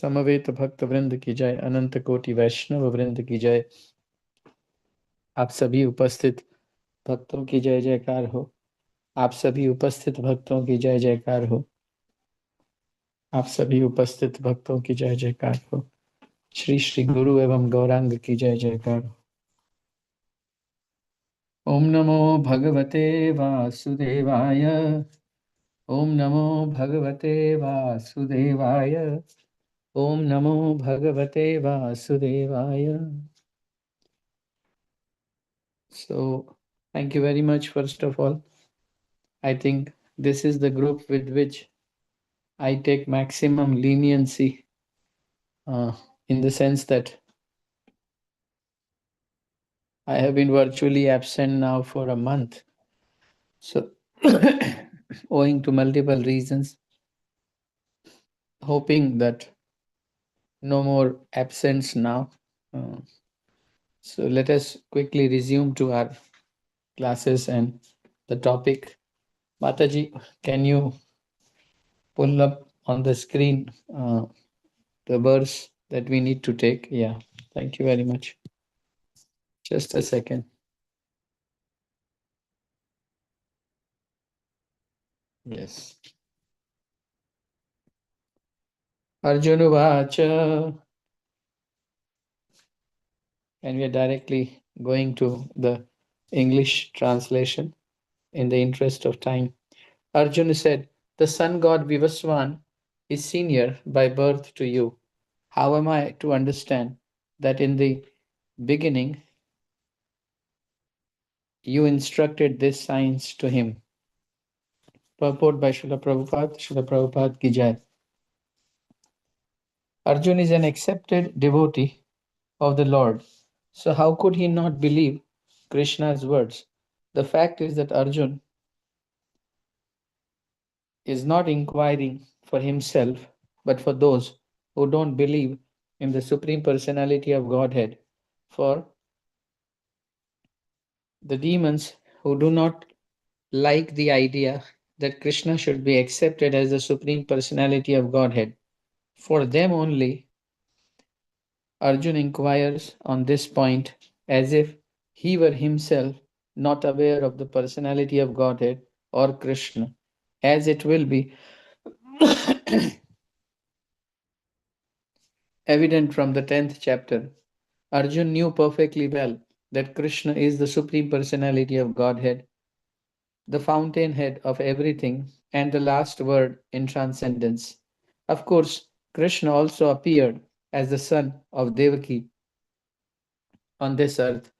समवेत भक्त वृंद की जय, अनंत कोटि वैष्णव वृंद की जय। आप सभी उपस्थित भक्तों की जय जयकार हो। आप सभी उपस्थित भक्तों की जय जयकार हो। आप सभी उपस्थित भक्तों की जय जयकार हो। श्री श्री गुरु एवं गौरांग की जय जयकार हो। ओम नमो भगवते वासुदेवाय। ओम नमो भगवते वासुदेवाय। ओम नमो भगवते वासुदेवाय। So, thank you very much, first of all. I think this is the group with which I take maximum leniency, in the sense that I have been virtually absent now for a month. So, owing to multiple reasons, hoping that no more absence now. So, let us quickly resume to our classes and the topic. Mataji, can you pull up on the screen the verse that we need to take? Yeah, thank you very much. Just a second. Yes. Arjuna Vacha. And we are directly going to the English translation in the interest of time. Arjuna said, the sun god Vivaswan is senior by birth to you. How am I to understand that in the beginning you instructed this science to him? Purport by Srila Prabhupada, Srila Prabhupada ki jai. Arjuna is an accepted devotee of the Lord. So how could he not believe Krishna's words? The fact is that Arjuna is not inquiring for himself, but for those who don't believe in the Supreme Personality of Godhead, for the demons who do not like the idea that Krishna should be accepted as the Supreme Personality of Godhead. For them only, Arjuna inquires on this point as if he were himself not aware of the personality of Godhead or Krishna, as it will be evident from the 10th chapter. Arjun knew perfectly well that Krishna is the Supreme Personality of Godhead, the fountainhead of everything, and the last word in transcendence. Of course, Krishna also appeared as the son of Devaki on this earth.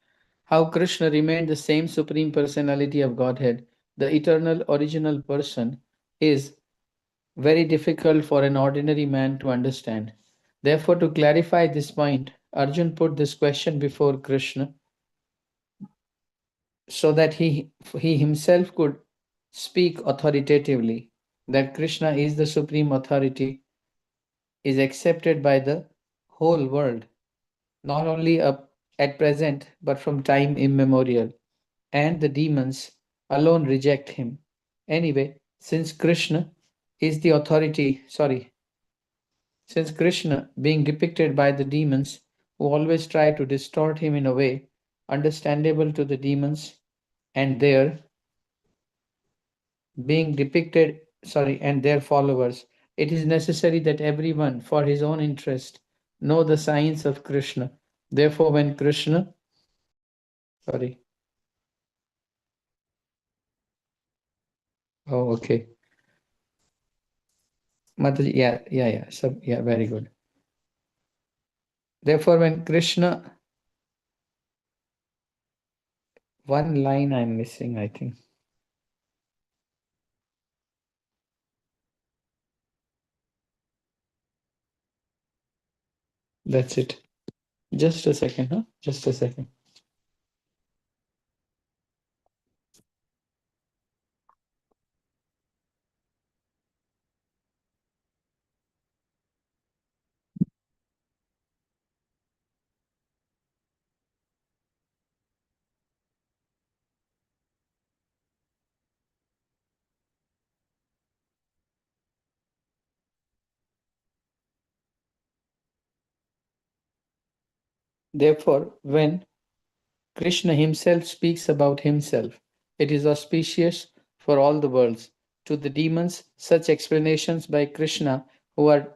How Krishna remained the same Supreme Personality of Godhead, the eternal original person, is very difficult for an ordinary man to understand. Therefore, to clarify this point, Arjun put this question before Krishna so that he himself could speak authoritatively. That Krishna is the supreme authority is accepted by the whole world, not only at present, but from time immemorial. And the demons alone reject him. Anyway, since Krishna is the authority, since Krishna being depicted by the demons who always try to distort him in a way understandable to the demons and and their followers, it is necessary that everyone for his own interest know the science of Krishna. Therefore, when Krishna, sorry, oh, okay, Mataji, yeah, very good. Therefore, when Krishna, one line I'm missing, I think. That's it. Just a second, huh? Just a second. Therefore, when Krishna himself speaks about himself, it is auspicious for all the worlds. To the demons, such explanations by Krishna, who are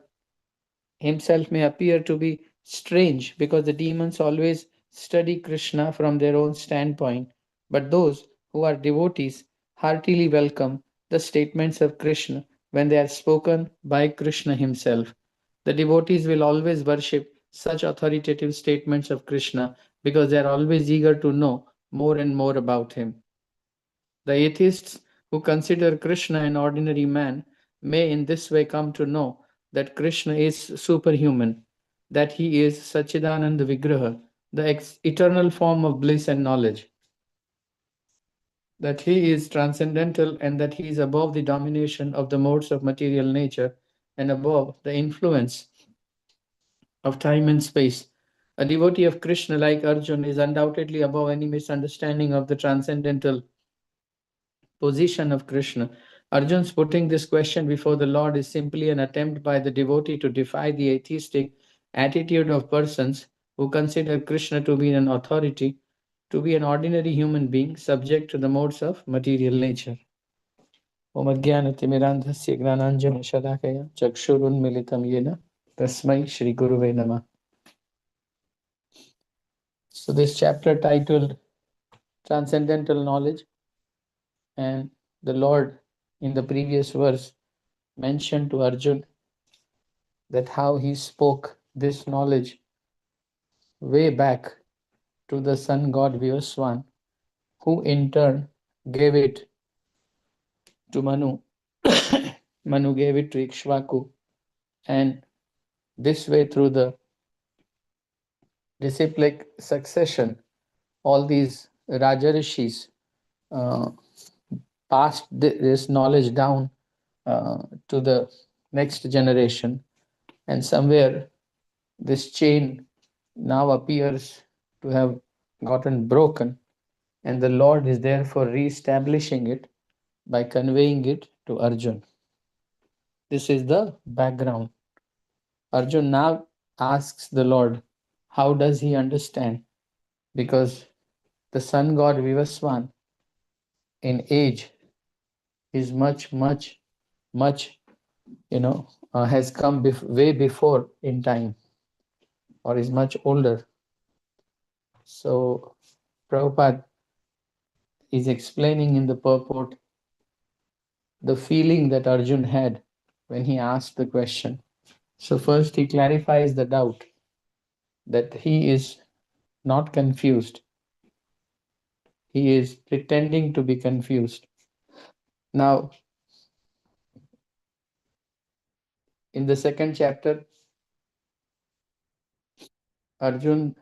himself, may appear to be strange because the demons always study Krishna from their own standpoint. But those who are devotees heartily welcome the statements of Krishna when they are spoken by Krishna himself. The devotees will always worship such authoritative statements of Krishna because they are always eager to know more and more about him. The atheists who consider Krishna an ordinary man may in this way come to know that Krishna is superhuman, that he is Sachidananda Vigraha, the eternal form of bliss and knowledge, that he is transcendental and that he is above the domination of the modes of material nature and above the influence of time and space. A devotee of Krishna like Arjun is undoubtedly above any misunderstanding of the transcendental position of Krishna. Arjun's putting this question before the Lord is simply an attempt by the devotee to defy the atheistic attitude of persons who consider Krishna to be an authority, to be an ordinary human being subject to the modes of material nature. Om Ajnanatimirandhasya Gnananjana Shalakaya Chakshurunmilitam Yena Tasmai Shri Guruve Namah. So this chapter titled Transcendental Knowledge, and the Lord in the previous verse mentioned to Arjun that how he spoke this knowledge way back to the sun god Vivaswan, who in turn gave it to Manu. Manu gave it to Ikshvaku, and this way through the disciplic succession, all these Rajarishis uh, passed this knowledge down to the next generation, and somewhere this chain now appears to have gotten broken, and the Lord is therefore re-establishing it by conveying it to Arjun. This is the background. Arjun now asks the Lord, how does he understand? Because the sun god Vivaswan in age is much, has come way before in time, or is much older. So Prabhupada is explaining in the purport the feeling that Arjun had when he asked the question. So first he clarifies the doubt that he is not confused. He is pretending to be confused. Now, in the second chapter, Arjun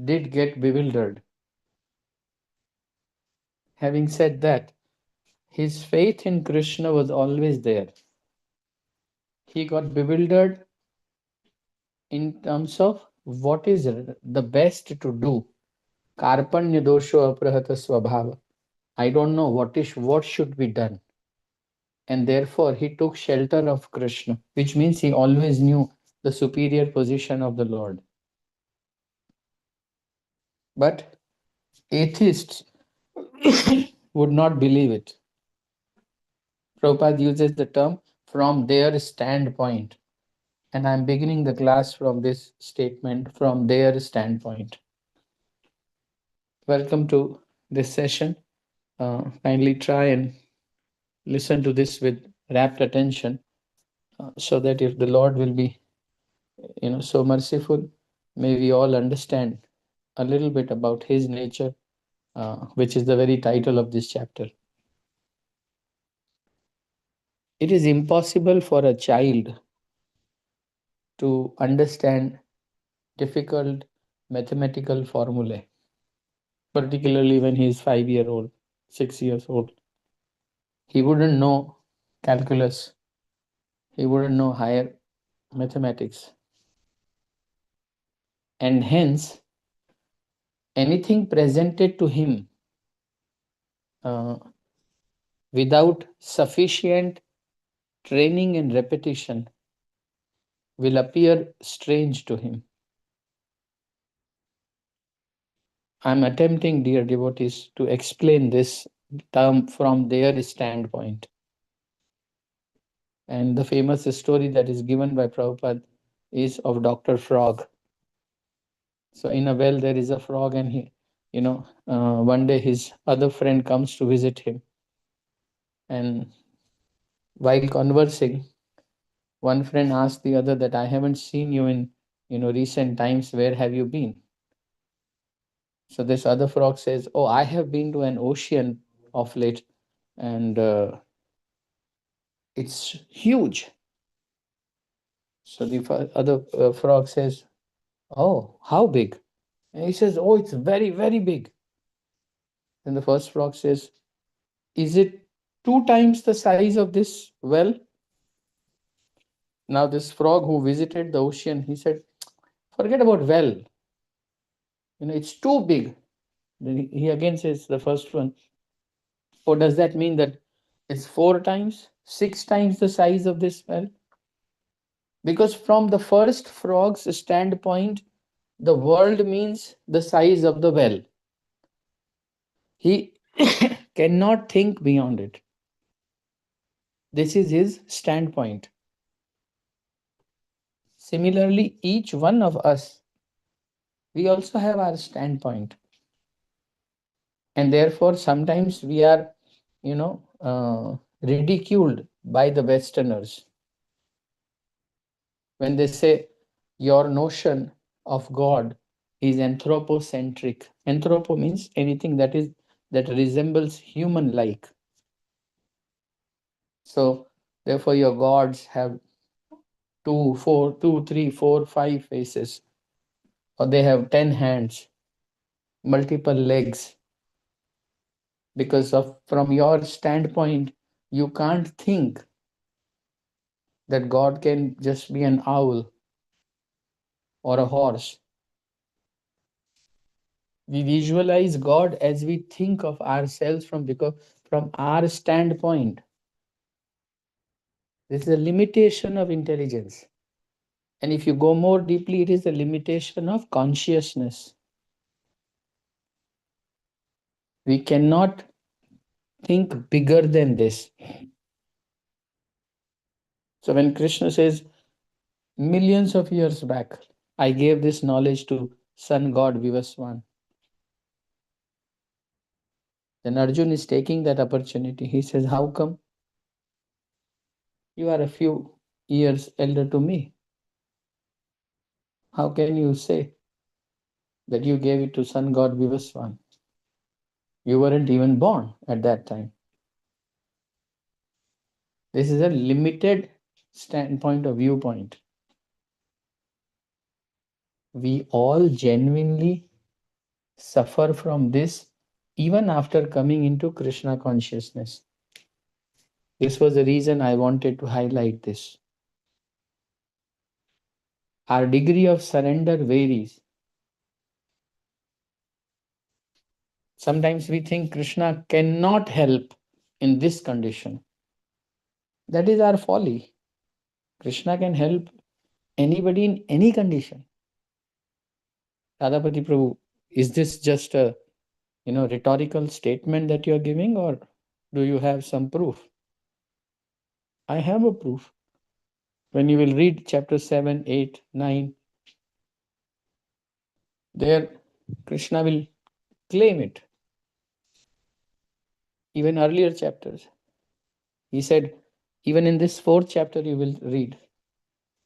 did get bewildered. Having said that, his faith in Krishna was always there. He got bewildered in terms of what is the best to do. Karpanya dosho aprahata swabhava. I don't know what should be done. And therefore he took shelter of Krishna, which means he always knew the superior position of the Lord. But atheists would not believe it. Prabhupada uses the term from their standpoint. And I'm beginning the class from this statement, from their standpoint. Welcome to this session. Kindly try and listen to this with rapt attention, so that if the Lord will be, so merciful, may we all understand a little bit about his nature, which is the very title of this chapter. It is impossible for a child to understand difficult mathematical formulae, particularly when he is 5 years old, 6 years old. He wouldn't know calculus. He wouldn't know higher mathematics. And hence, anything presented to him without sufficient training and repetition will appear strange to him. I'm attempting, dear devotees, to explain this term from their standpoint. And the famous story that is given by Prabhupada is of Dr. Frog. So in a well, there is a frog, and one day his other friend comes to visit him. And while conversing, one friend asks the other that I haven't seen you in recent times. Where have you been? So this other frog says, "Oh, I have been to an ocean of late, and it's huge." So the other frog says, "Oh, how big?" And he says, "Oh, it's very, very big." Then the first frog says, "Is it 2 times the size of this well?" Now this frog who visited the ocean, he said, "Forget about well. It's too big." Then he again says, the first one, "Oh, does that mean that it's 4 times, 6 times the size of this well?" Because from the first frog's standpoint, the world means the size of the well. He cannot think beyond it. This is his standpoint. Similarly, each one of us, we also have our standpoint. And therefore, sometimes we are, ridiculed by the Westerners when they say your notion of God is anthropocentric. Anthropo means anything that resembles human like. So therefore your gods have 2, 3, 4, 5 faces, or they have 10 hands, multiple legs, because of from your standpoint you can't think that God can just be an owl or a horse. We visualize God as we think of ourselves from our standpoint. This is a limitation of intelligence. And if you go more deeply, it is a limitation of consciousness. We cannot think bigger than this. So when Krishna says, millions of years back, I gave this knowledge to sun god Vivaswan, then Arjun is taking that opportunity. He says, how come you are a few years elder to me? How can you say that you gave it to sun god Vivaswan? You weren't even born at that time. This is a limited standpoint or viewpoint. We all genuinely suffer from this even after coming into Krishna consciousness. This was the reason I wanted to highlight this. Our degree of surrender varies. Sometimes we think Krishna cannot help in this condition. That is our folly. Krishna can help anybody in any condition. Radhapati Prabhu, is this just a rhetorical statement that you are giving, or do you have some proof? I have a proof. When you will read chapter 7, 8, 9, there Krishna will claim it. Even earlier chapters, he said, even in this 4th chapter, you will read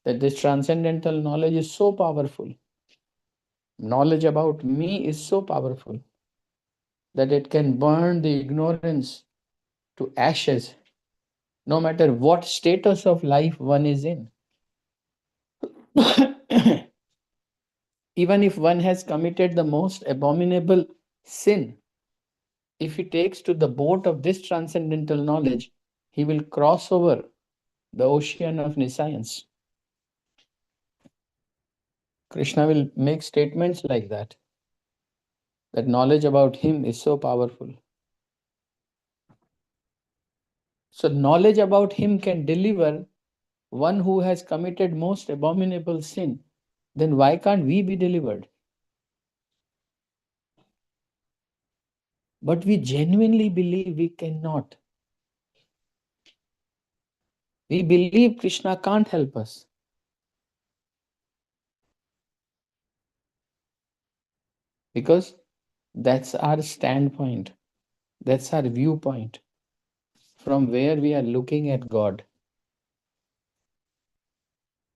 that this transcendental knowledge is so powerful. Knowledge about me is so powerful that it can burn the ignorance to ashes, no matter what status of life one is in. Even if one has committed the most abominable sin, if he takes to the boat of this transcendental knowledge, he will cross over the ocean of nescience. Krishna will make statements like that knowledge about him is so powerful. So knowledge about him can deliver one who has committed most abominable sin. Then why can't we be delivered? but we genuinely believe we cannot. We believe Krishna can't help us. Because that's our standpoint, that's our viewpoint from where we are looking at God.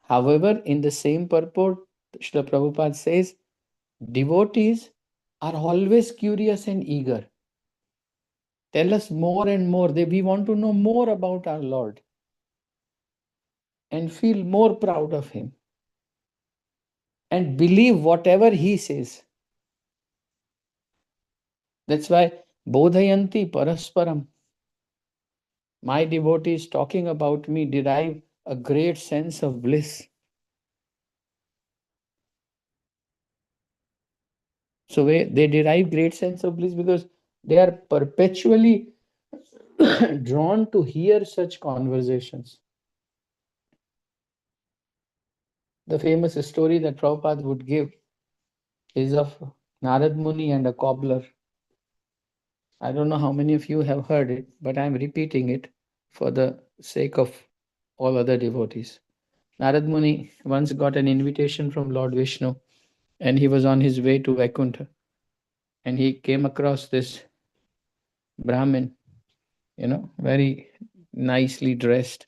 However, in the same purport, Srila Prabhupada says, devotees are always curious and eager. Tell us more and more. We want to know more about our Lord and feel more proud of Him and believe whatever He says. That's why Bodhayanti Parasparam, my devotees talking about me derive a great sense of bliss. So they derive great sense of bliss because they are perpetually drawn to hear such conversations. The famous story that Prabhupada would give is of Narad Muni and a cobbler. I don't know how many of you have heard it, but I'm repeating it for the sake of all other devotees. Narad Muni once got an invitation from Lord Vishnu, and he was on his way to Vaikuntha, and he came across this Brahmin, very nicely dressed,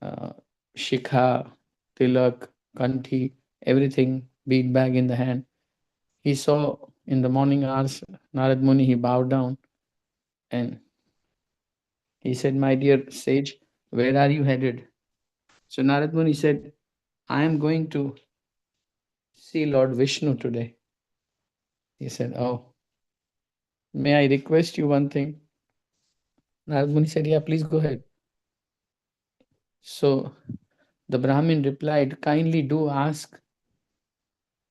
uh, shikha, tilak, kanthi, everything, bead bag in the hand. He saw in the morning hours Narad Muni, he bowed down and he said, "My dear sage, where are you headed?" So Narad Muni said, "I am going to see Lord Vishnu today." He said, "Oh, may I request you one thing?" Narad Muni said, "Yeah, please go ahead." So the Brahmin replied, "Kindly do ask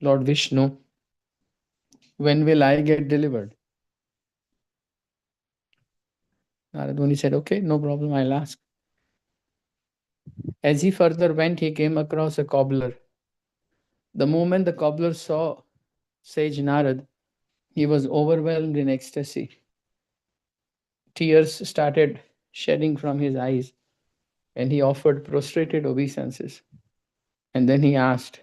Lord Vishnu, when will I get delivered?" Narad Muni said, "Okay, no problem, I'll ask." As he further went, he came across a cobbler. The moment the cobbler saw sage Narad, he was overwhelmed in ecstasy. Tears started shedding from his eyes, and he offered prostrated obeisances. And then he asked,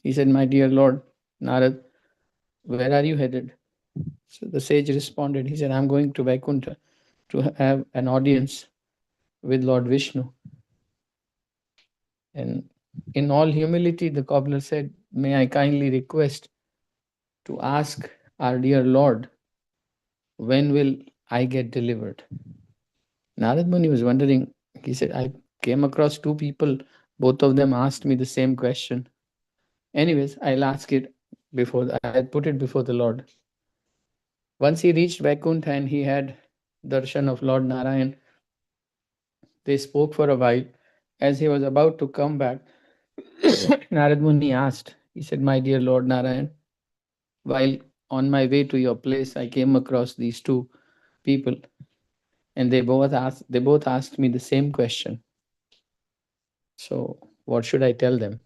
he said, "My dear Lord Narad, where are you headed?" So the sage responded, he said, "I'm going to Vaikuntha to have an audience with Lord Vishnu." And in all humility, the cobbler said, "May I kindly request to ask our dear Lord, when will I get delivered?" Narad Muni was wondering. He said, "I came across two people, both of them asked me the same question. Anyways, I'll ask it I'll put it before the Lord." Once he reached Vaikuntha and he had darshan of Lord Narayan, they spoke for a while. As he was about to come back, Narad Muni asked, he said, "My dear Lord Narayan, while on my way to your place, I came across these two people, and they both asked me the same question. So what should I tell them?"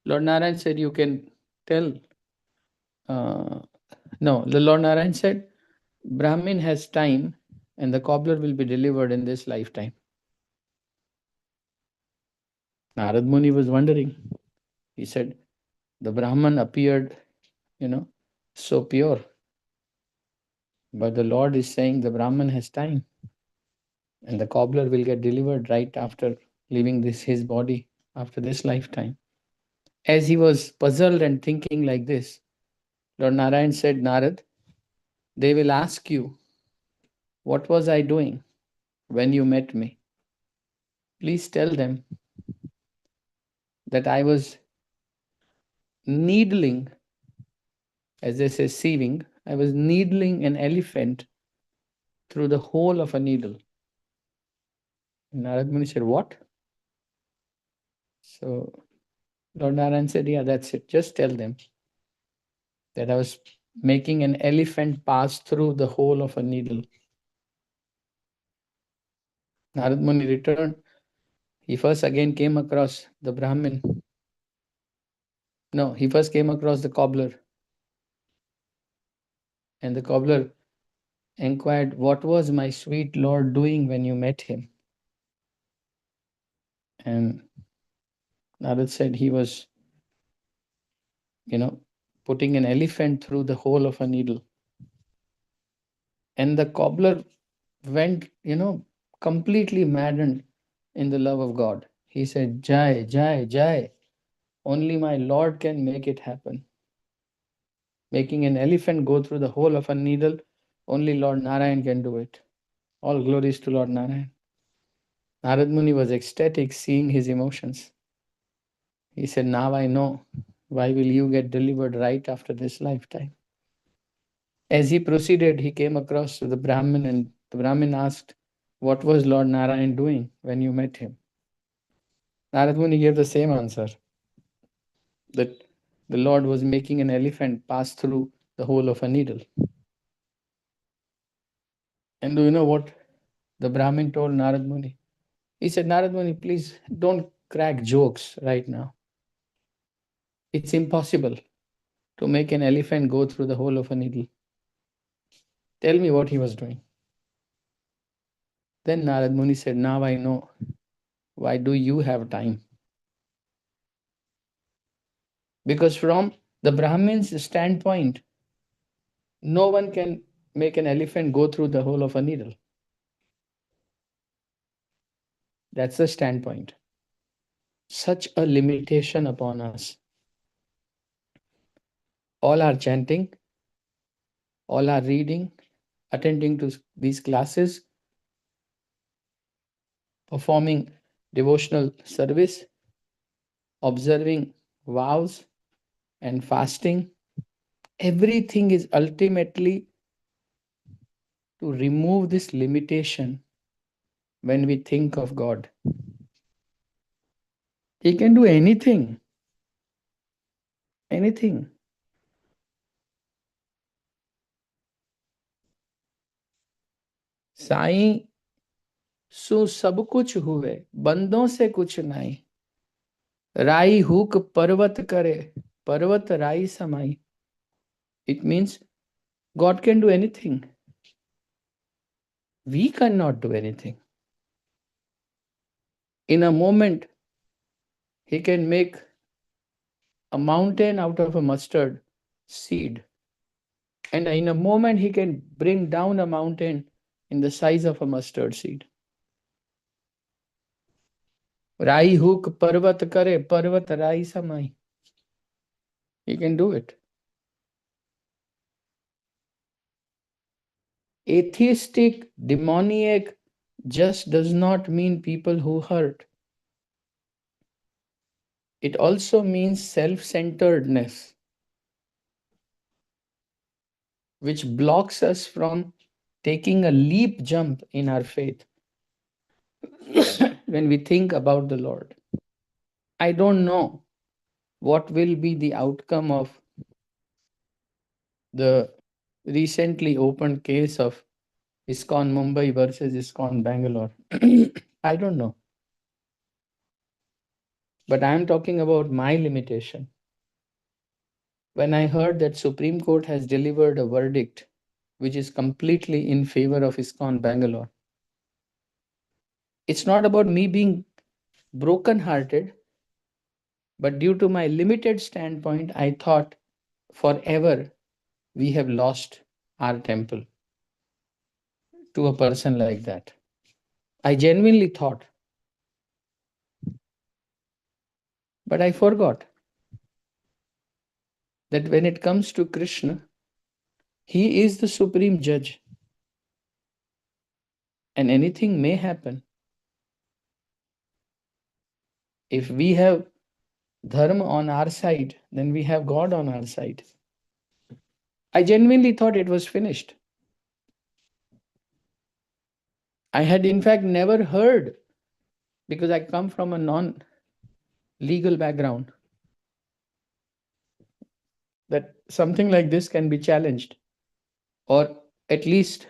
Lord Narayan said, "You can tell." No, the Lord Narayan said, "Brahmin has time, and the cobbler will be delivered in this lifetime." Narad Muni was wondering. He said, "The Brahman appeared, so pure. But the Lord is saying the Brahman has time, and the cobbler will get delivered right after leaving his body after this lifetime." As he was puzzled and thinking like this, Lord Narayan said, "Narad, they will ask you, what was I doing when you met me? Please tell them that I was needling, as they say, sieving, I was needling an elephant through the hole of a needle." And Narad Muni said, "What?" So Lord Narayan said, "Yeah, that's it. Just tell them that I was making an elephant pass through the hole of a needle." Narad Muni returned. He first again came across the Brahmin. No, he first came across the cobbler. And the cobbler inquired, "What was my sweet Lord doing when you met him?" And Narad said he was, you know, putting an elephant through the hole of a needle. And the cobbler went, completely maddened in the love of God. He said, "Jai, Jai, Jai. Only my Lord can make it happen." Making an elephant go through the hole of a needle, only Lord Narayan can do it. All glories to Lord Narayan. Narad Muni was ecstatic seeing his emotions. He said, "Now I know why will you get delivered right after this lifetime." As he proceeded, he came across to the Brahmin, and the Brahmin asked, "What was Lord Narayan doing when you met him?" Narad Muni gave the same answer, that the Lord was making an elephant pass through the hole of a needle. And do you know what the Brahmin told Narad Muni? He said, "Narad Muni, please don't crack jokes right now. It's impossible to make an elephant go through the hole of a needle. Tell me what he was doing." Then Narad Muni said, "Now I know. Why do you have time?" Because from the Brahmin's standpoint, no one can make an elephant go through the hole of a needle. That's the standpoint. Such a limitation upon us. All our chanting, all our reading, attending to these classes, performing devotional service, observing vows and fasting, everything is ultimately to remove this limitation when we think of God. He can do anything, anything. Sai सो सब कुछ हुए, बंदों से कुछ नहीं। राई hook पर्वत करे, पर्वत राई समाई. It means God can do anything. We cannot do anything. In a moment, He can make a mountain out of a mustard seed. And in a moment, He can bring down a mountain in the size of a mustard seed. Rai hook parvat kare, parvat rai samai. He can do it. Atheistic, demoniac just does not mean people who hurt. It also means self-centeredness, which blocks us from taking a leap jump in our faith when we think about the Lord. I don't know what will be the outcome of the recently opened case of ISKCON Mumbai versus ISKCON Bangalore. I don't know. But I am talking about my limitation. When I heard that Supreme Court has delivered a verdict which is completely in favor of ISKCON Bangalore, it's not about me being broken-hearted, but due to my limited standpoint, I thought forever we have lost our temple to a person like that. I genuinely thought, but I forgot that when it comes to Krishna, he is the supreme judge, and anything may happen. If we have dharma on our side, then we have God on our side. I genuinely thought it was finished. I had in fact never heard, because I come from a non-legal background, that something like this can be challenged, or at least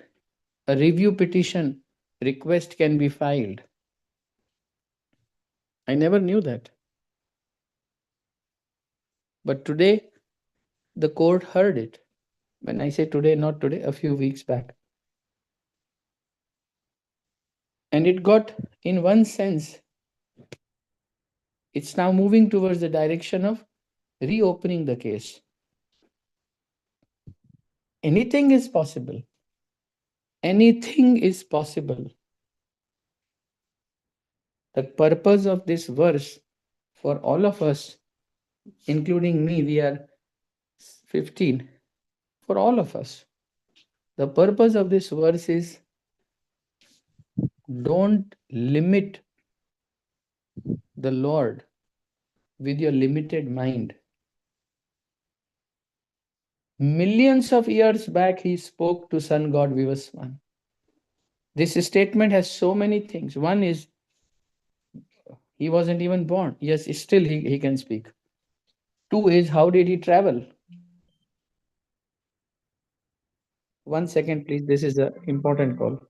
a review petition request can be filed. I never knew that. But today, the court heard it. When I say today, not today, a few weeks back. And it got, in one sense, it's now moving towards the direction of reopening the case. Anything is possible. Anything is possible. The purpose of this verse for all of us, including me, we are 15, for all of us. The purpose of this verse is don't limit the Lord with your limited mind. Millions of years back, he spoke to Sun God Vivaswan. This statement has so many things. One is he wasn't even born. Yes, still he can speak. Two is how did he travel? 1 second, please. This is an important call.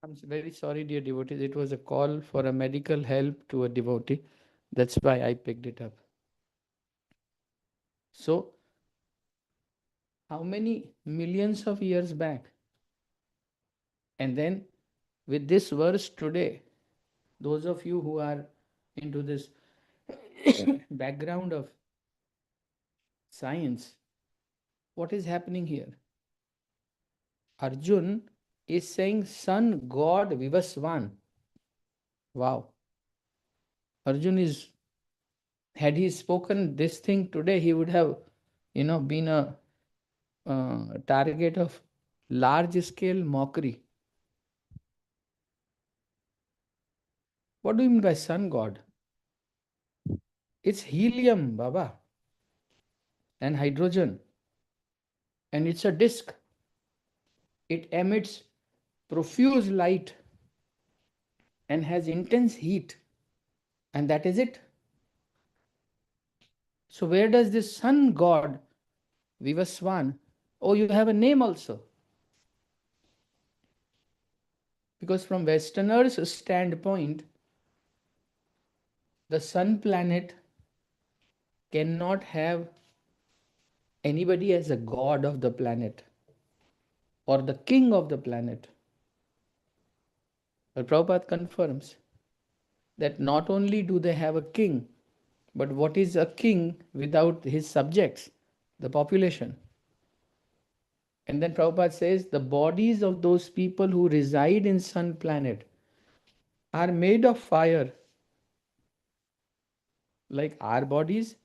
I'm very sorry, dear devotees. It was a call for a medical help to a devotee. That's why I picked it up. So, how many millions of years back? And then with this verse today, those of you who are into this background of science, what is happening here? Arjun is saying, Sun God Vivaswan. Wow. Arjun is, had he spoken this thing today, he would have, been a target of large scale mockery. What do you mean by sun god? It's helium, Baba, and hydrogen, and it's a disk. It emits profuse light and has intense heat, and that is it. So, where does this sun god, Vivaswan? Oh, you have a name also. Because from Westerners' standpoint, the sun planet cannot have anybody as a god of the planet. or the king of the planet. But Prabhupada confirms that not only do they have a king, but what is a king without his subjects, the population? And then Prabhupada says the bodies of those people who reside in sun planet are made of fire, like our bodies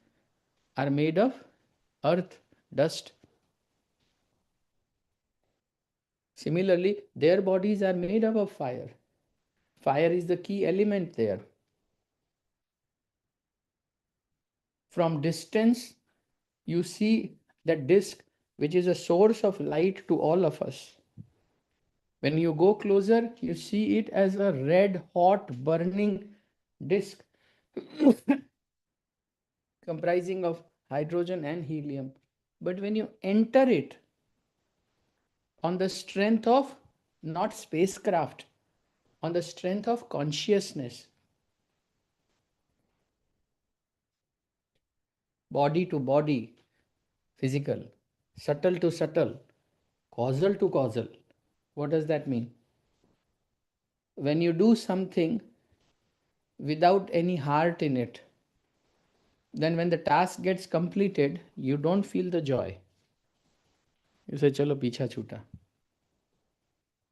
are made of earth, dust. Similarly, their bodies are made up of fire. Fire is the key element there. From distance, you see that disk, which is a source of light to all of us. When you go closer, you see it as a red, hot, burning disk comprising of hydrogen and helium. But when you enter it on the strength of not spacecraft, on the strength of consciousness, body to body, physical, subtle to subtle, causal to causal. What does that mean? When you do something without any heart in it, then when the task gets completed, you don't feel the joy. You say, chalo, picha chuta.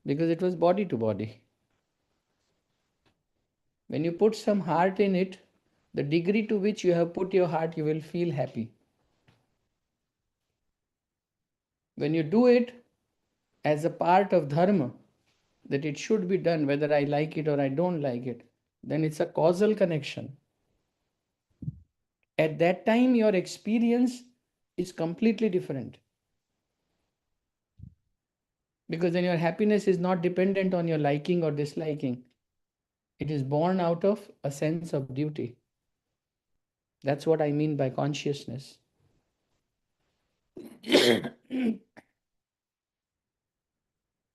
Because it was body to body. When you put some heart in it, the degree to which you have put your heart, you will feel happy. When you do it as a part of dharma, that it should be done whether I like it or I don't like it, then it's a causal connection. At that time, your experience is completely different. Because then your happiness is not dependent on your liking or disliking. It is born out of a sense of duty. That's what I mean by consciousness.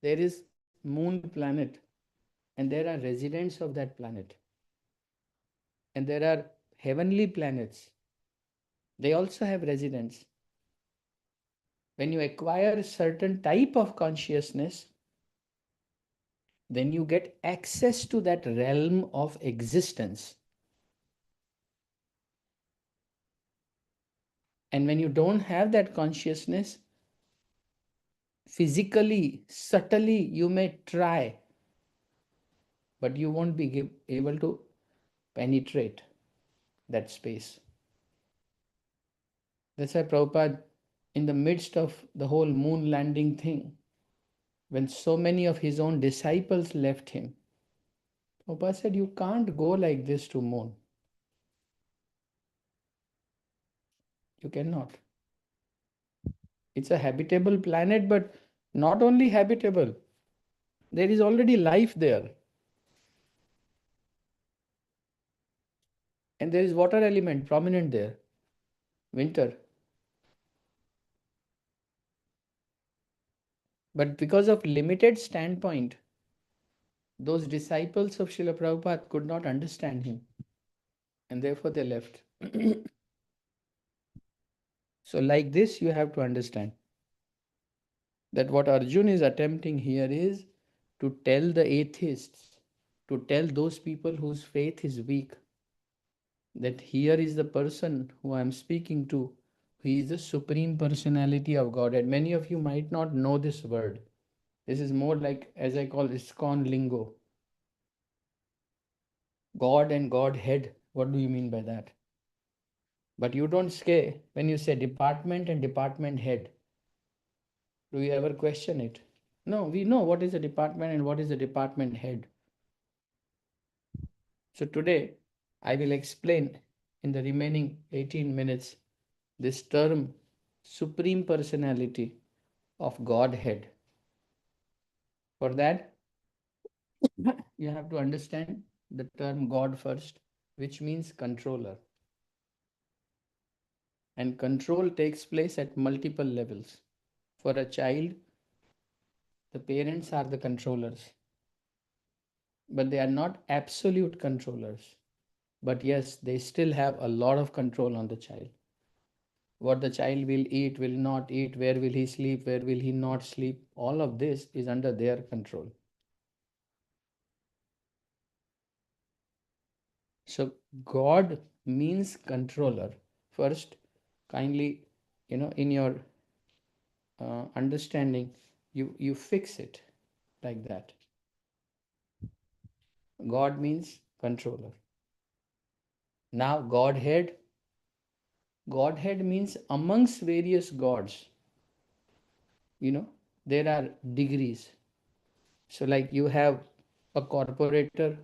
There is moon planet, and there are residents of that planet. And there are heavenly planets. They also have residents. When you acquire a certain type of consciousness, then you get access to that realm of existence. And when you don't have that consciousness, physically, subtly, you may try, but you won't be able to penetrate that space. That's why Prabhupada, in the midst of the whole moon landing thing, when so many of his own disciples left him, Prabhupada said, you can't go like this to moon. You cannot. It's a habitable planet, but not only habitable, there is already life there. And there is water element prominent there. Winter. But because of limited standpoint, those disciples of Srila Prabhupada could not understand him. And therefore they left. So like this, you have to understand that what Arjun is attempting here is to tell the atheists, to tell those people whose faith is weak, that here is the person who I am speaking to. He is the Supreme Personality of Godhead. Many of you might not know this word. This is more like, as I call, ISKCON lingo. God and Godhead. What do you mean by that? But you don't scare when you say department and department head. Do you ever question it? No, we know what is a department and what is a department head. So today, I will explain in the remaining 18 minutes this term Supreme Personality of Godhead. For that, you have to understand the term God first, which means controller. And control takes place at multiple levels. For a child, the parents are the controllers, but they are not absolute controllers. But yes, they still have a lot of control on the child. What the child will eat, will not eat, where will he sleep, where will he not sleep, all of this is under their control. So God means controller. First, kindly, in your understanding, you fix it like that. God means controller. Now Godhead means amongst various gods, you know, there are degrees. So like you have a corporator,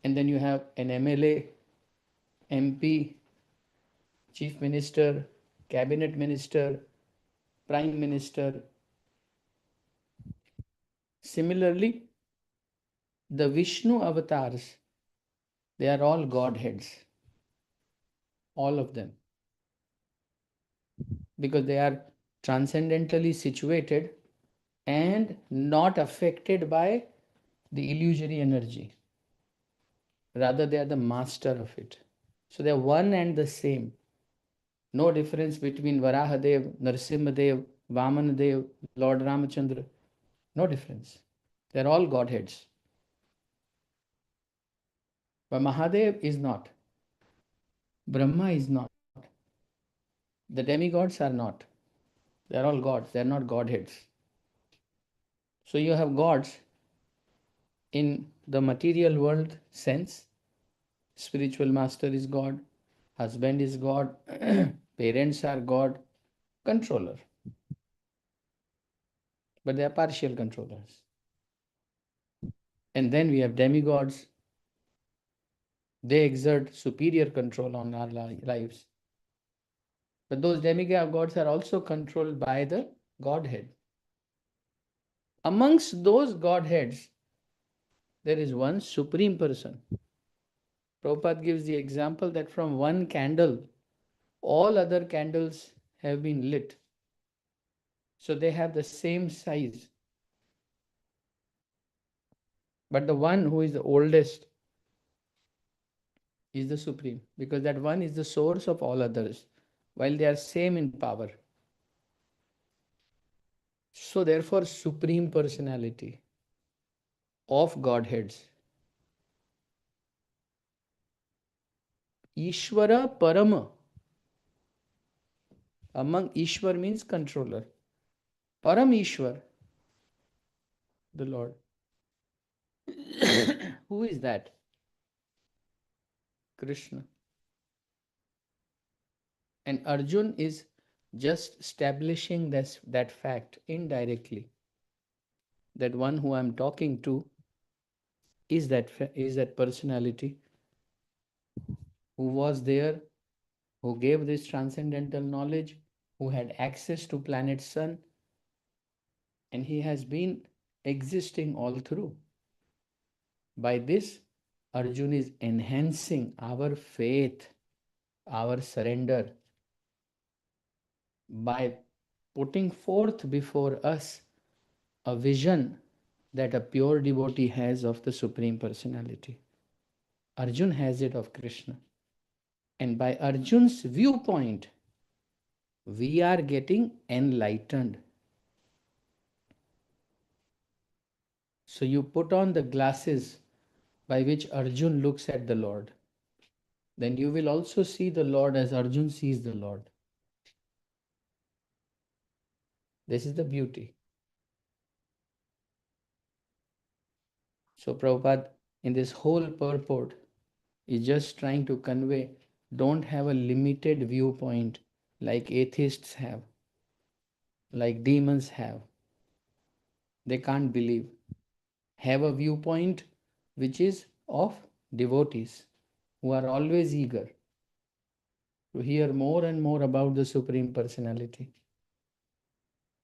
and then you have an MLA, MP, chief minister, cabinet minister, prime minister. Similarly, the Vishnu avatars, they are all Godheads, all of them, because they are transcendentally situated and not affected by the illusory energy. Rather, they are the master of it. So they are one and the same. No difference between Varahadev, Narsimhadev, Vamanadev, Lord Ramachandra. No difference. They are all Godheads. But Mahadev is not. Brahma is not. The demigods are not. They are all gods. They are not Godheads. So you have gods in the material world sense. Spiritual master is God, husband is God, parents are God, controller. But they are partial controllers. And then we have demigods. They exert superior control on our lives. But those demigods are also controlled by the Godhead. Amongst those Godheads, there is one supreme person. Prabhupada gives the example that from one candle, all other candles have been lit. So they have the same size. But the one who is the oldest is the supreme, because that one is the source of all others, while they are same in power. So therefore, supreme personality of Godheads. Ishvara Parama. Among Ishwar means controller. Param Ishwar, the Lord. Who is that? Krishna. And Arjun is just establishing that fact indirectly. That one who I'm talking to is that personality who was there, who gave this transcendental knowledge, who had access to planet Sun, and he has been existing all through. By this, Arjun is enhancing our faith, our surrender, by putting forth before us a vision that a pure devotee has of the Supreme Personality. Arjun has it of Krishna. And by Arjun's viewpoint, we are getting enlightened. So you put on the glasses by which Arjun looks at the Lord. Then you will also see the Lord as Arjun sees the Lord. This is the beauty. So Prabhupada, in this whole purport, is just trying to convey, don't have a limited viewpoint like atheists have, like demons have. They can't believe. Have a viewpoint which is of devotees who are always eager to hear more and more about the Supreme Personality.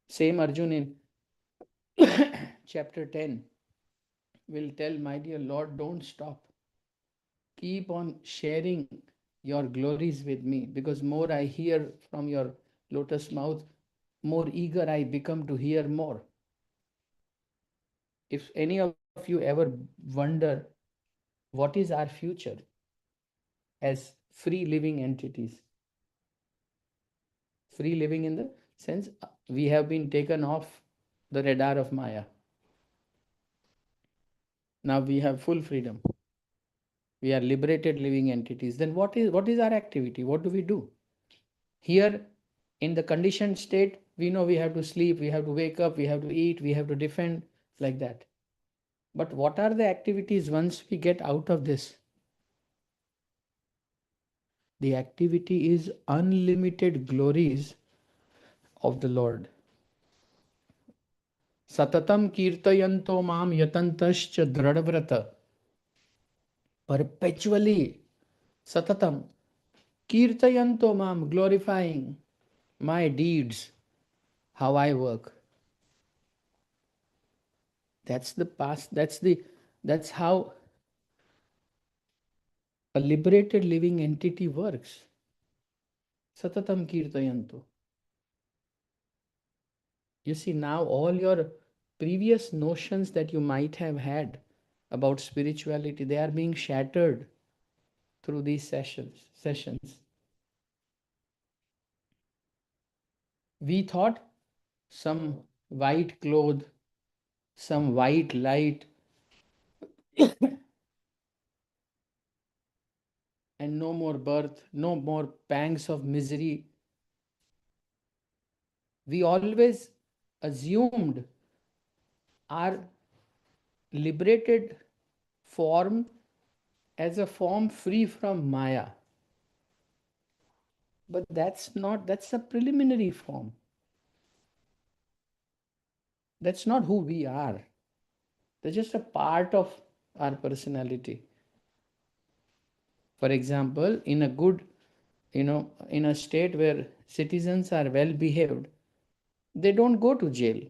Same Arjun in chapter 10 will tell, my dear Lord, don't stop. Keep on sharing your glories with me, because more I hear from your lotus mouth, more eager I become to hear more. If any of you ever wonder what is our future as free living entities, Free living in the sense we have been taken off the radar of Maya. Now we have full freedom. We are liberated living entities. Then what is our activity? What do we do? Here in the conditioned state, we know we have to sleep, we have to wake up, we have to eat, we have to defend, like that. But what are the activities once we get out of this? The activity is unlimited glories of the Lord. Satatam kirtayanto mam yatantascha dradvrata. Perpetually, satatam kirtayanto mam, glorifying my deeds, how I work. That's the past. That's how a liberated living entity works. Satatam kirtayanto. You see, now all your previous notions that you might have had about spirituality, they are being shattered through these sessions. We thought some white cloth, some white light, and no more birth, no more pangs of misery. We always assumed our liberated form as a form free from Maya. But that's a preliminary form. That's not who we are. They're just a part of our personality. For example, in a good, in a state where citizens are well behaved, they don't go to jail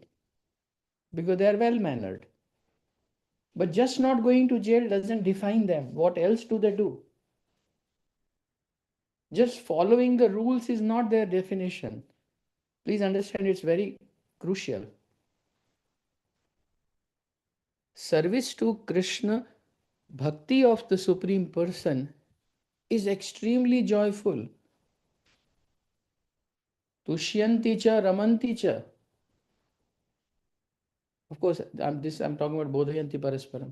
because they are well mannered. But just not going to jail doesn't define them. What else do they do? Just following the rules is not their definition. Please understand, it's very crucial. Service to Krishna, bhakti of the Supreme Person, is extremely joyful. Tushyanti cha ramanti cha. Of course, I'm talking about bodhayanti parasparam.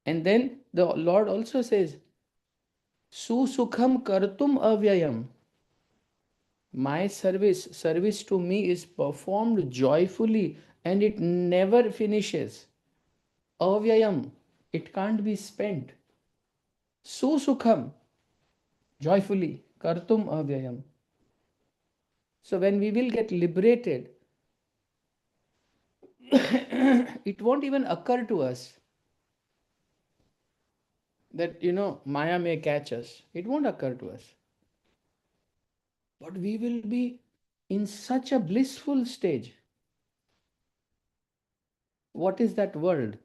And then the Lord also says, Susukham kartum avyayam. My service to me is performed joyfully and it never finishes. Avyayam, it can't be spent. Susukham, joyfully, kartum avyayam. So when we will get liberated, it won't even occur to us that, Maya may catch us. It won't occur to us. But we will be in such a blissful stage. What is that world?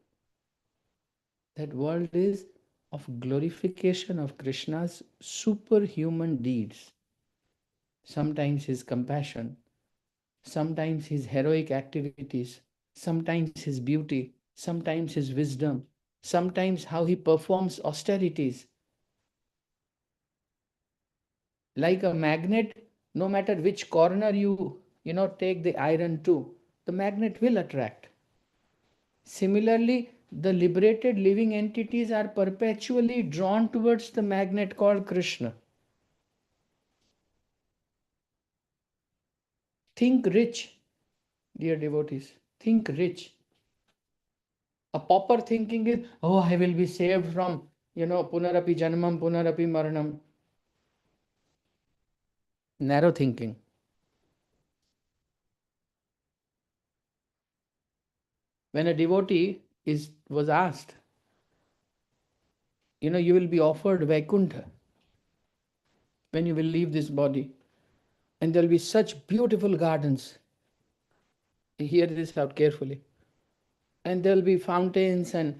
That world is of glorification of Krishna's superhuman deeds. Sometimes his compassion, sometimes his heroic activities, sometimes his beauty, sometimes his wisdom, sometimes how he performs austerities. Like a magnet, no matter which corner you take the iron to, the magnet will attract. Similarly, the liberated living entities are perpetually drawn towards the magnet called Krishna. Think rich, dear devotees. Think rich. A pauper thinking is, oh, I will be saved from, punarapi janmam, punarapi maranam. Narrow thinking. When a devotee was asked, you will be offered Vaikuntha when you will leave this body. And there will be such beautiful gardens. Hear this out carefully. And there will be fountains and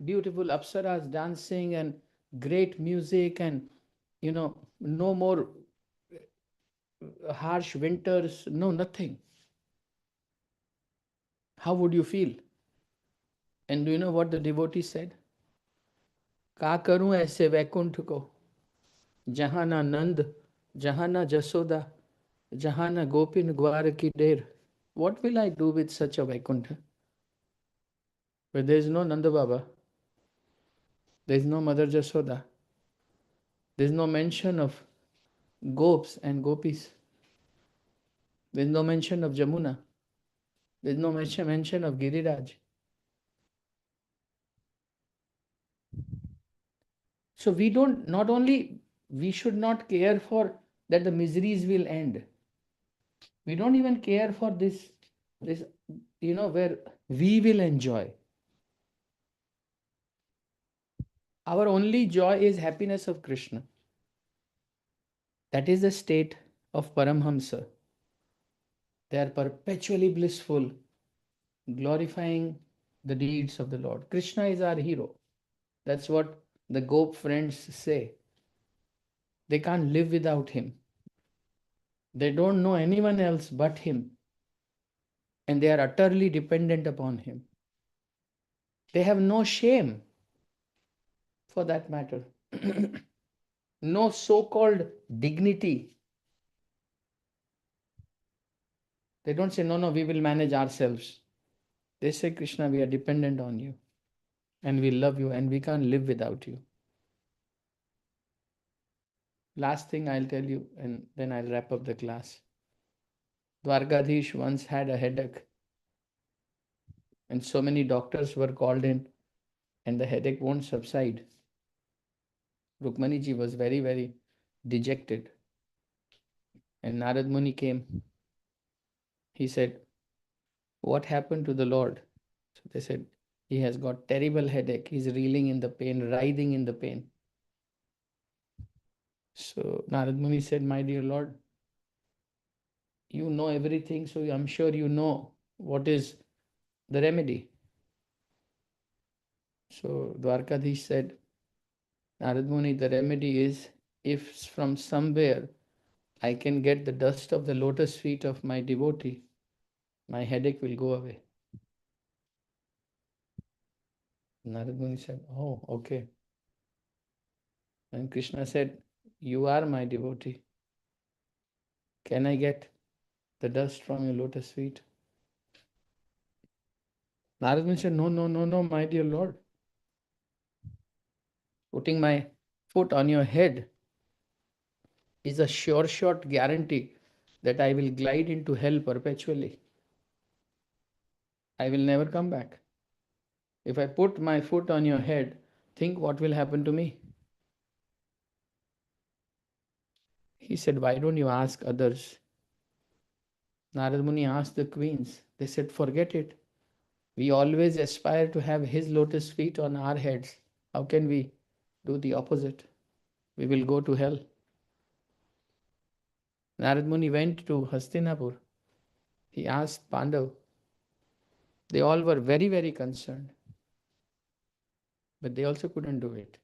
beautiful apsaras dancing and great music and, no more harsh winters, no, nothing. How would you feel? And do you know what the devotee said? का करूं ऐसे वैकुंठ को जहां ना नंद Jahana Jasoda, Jahana Gopin Gwar ki der. What will I do with such a Vaikuntha? Where there is no Nanda Baba, there is no Mother Jasoda, there is no mention of Gops and Gopis, there is no mention of Jamuna, there is no mention of Giriraj. So we don't, not only, we should not care for that the miseries will end. We don't even care for this, where we will enjoy. Our only joy is happiness of Krishna. That is the state of Paramhamsa. They are perpetually blissful, glorifying the deeds of the Lord. Krishna is our hero. That's what the Gop friends say. They can't live without him. They don't know anyone else but him. And they are utterly dependent upon him. They have no shame, for that matter. No so-called dignity. They don't say, no, we will manage ourselves. They say, Krishna, we are dependent on you. And we love you and we can't live without you. Last thing I'll tell you, and then I'll wrap up the class. Dwarkadhish once had a headache, and so many doctors were called in, and the headache won't subside. Rukmaniji was very, very dejected. And Narad Muni came. He said, what happened to the Lord? So they said, he has got terrible headache. He's reeling in the pain, writhing in the pain. So Narad Muni said, my dear Lord, you know everything, so I'm sure you know what is the remedy. So Dwarkadhish said, Narad Muni, the remedy is, if from somewhere I can get the dust of the lotus feet of my devotee, my headache will go away. Narad Muni said, oh, okay. And Krishna said, you are my devotee. Can I get the dust from your lotus feet? Narad Muni said, no, my dear Lord. Putting my foot on your head is a sure shot guarantee that I will glide into hell perpetually. I will never come back. If I put my foot on your head, think what will happen to me. He said, why don't you ask others? Narad Muni asked the queens. They said, forget it. We always aspire to have his lotus feet on our heads. How can we do the opposite? We will go to hell. Narad Muni went to Hastinapur. He asked Pandav. They all were very, very concerned. But they also couldn't do it.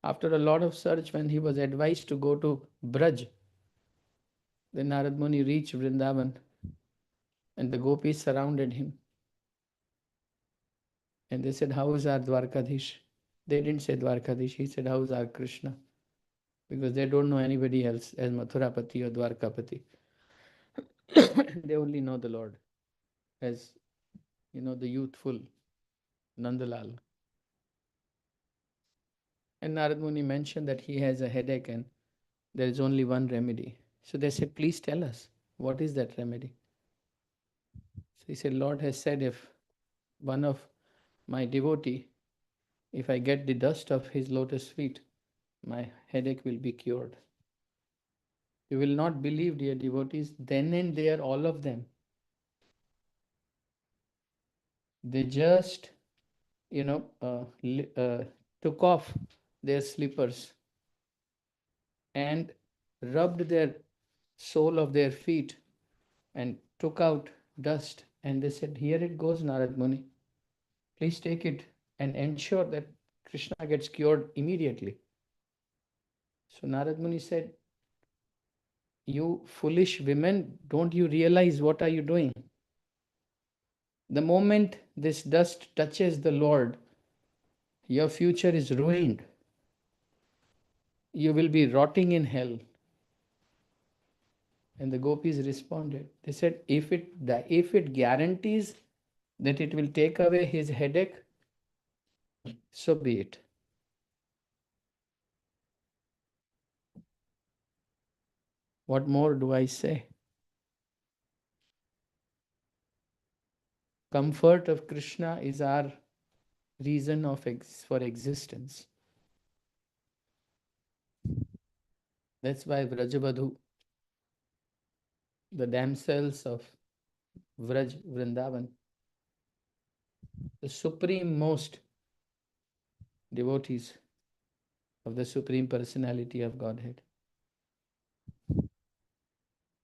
After a lot of search, when he was advised to go to Braj, then Narad Muni reached Vrindavan and the gopis surrounded him. And they said, how is our Dwarkadhish? They didn't say Dwarkadhish. He said, how is our Krishna? Because they don't know anybody else as Mathurapati or Dwarkapati. They only know the Lord as, the youthful Nandalal. And Narad Muni mentioned that he has a headache and there is only one remedy. So they said, please tell us, what is that remedy? So he said, Lord has said, if one of my devotee, if I get the dust of his lotus feet, my headache will be cured. You will not believe, dear devotees, then and there, all of them, they just, took off their slippers and rubbed their sole of their feet and took out dust. And they said, here it goes, Narad Muni. Please take it and ensure that Krishna gets cured immediately. So Narad Muni said, you foolish women, don't you realize what are you doing? The moment this dust touches the Lord, your future is ruined. you will be rotting in hell. And the gopis responded. They said, if it guarantees that it will take away his headache, so be it. What more do I say? Comfort of Krishna is our reason for existence. That's why Vrajavadhu, the damsels of Vraj Vrindavan, the supreme most devotees of the Supreme Personality of Godhead,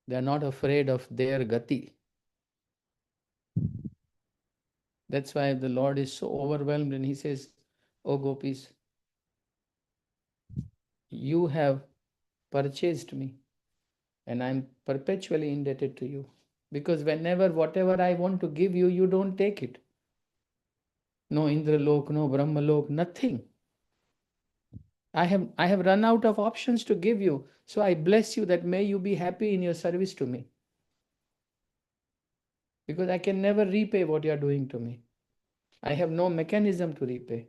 they are not afraid of their gati. That's why the Lord is so overwhelmed and he says, "O gopis, you have purchased me and I'm perpetually indebted to you. Because whatever I want to give you, you don't take it. No Indralok, no Brahmalok, nothing. I have run out of options to give you. So I bless you that may you be happy in your service to me. Because I can never repay what you are doing to me. I have no mechanism to repay.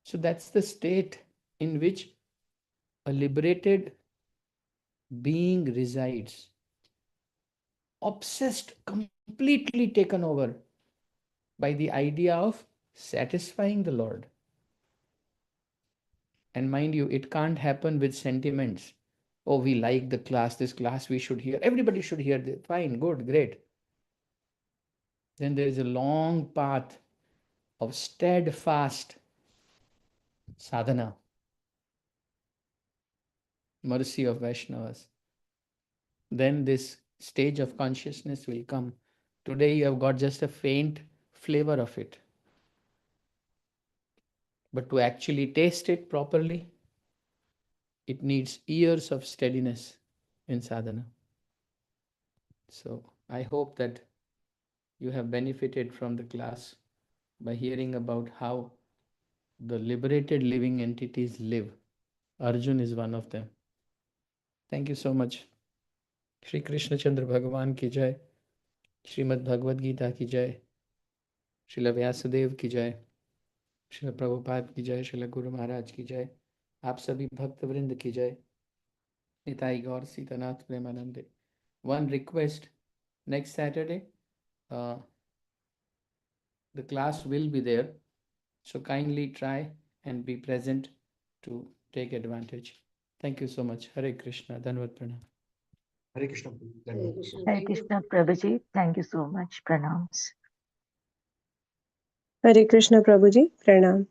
So that's the state in which a liberated being resides. Obsessed, completely taken over by the idea of satisfying the Lord. And mind you, it can't happen with sentiments. Oh, we like the class, this class we should hear. Everybody should hear this. Fine, good, great. Then there is a long path of steadfast sadhana, mercy of Vaishnavas. Then this stage of consciousness will come. Today you have got just a faint flavor of it. But to actually taste it properly, it needs years of steadiness in sadhana. So I hope that you have benefited from the class by hearing about how the liberated living entities live. Arjun is one of them. Thank you so much. Shri Krishna Chandra Bhagavan ki jai. Srimad Bhagavad Gita ki jai. Srila Vyasadev की जय, श्रील प्रभुपाद की जय, श्रील गुरु महाराज की जय, आप सभी भक्त वृंद की जय, निताई गौर सीतानाथ प्रेमानंदे. One request, next Saturday, the class will be there, so kindly try and be present to take advantage. Thank you so much. Hare Krishna. Dhanavad Pranam. Hare Krishna. Hare Krishna. Hare Krishna, Prabhuji. Thank you so much. Pranams. Hare Krishna Prabhuji, Pranam.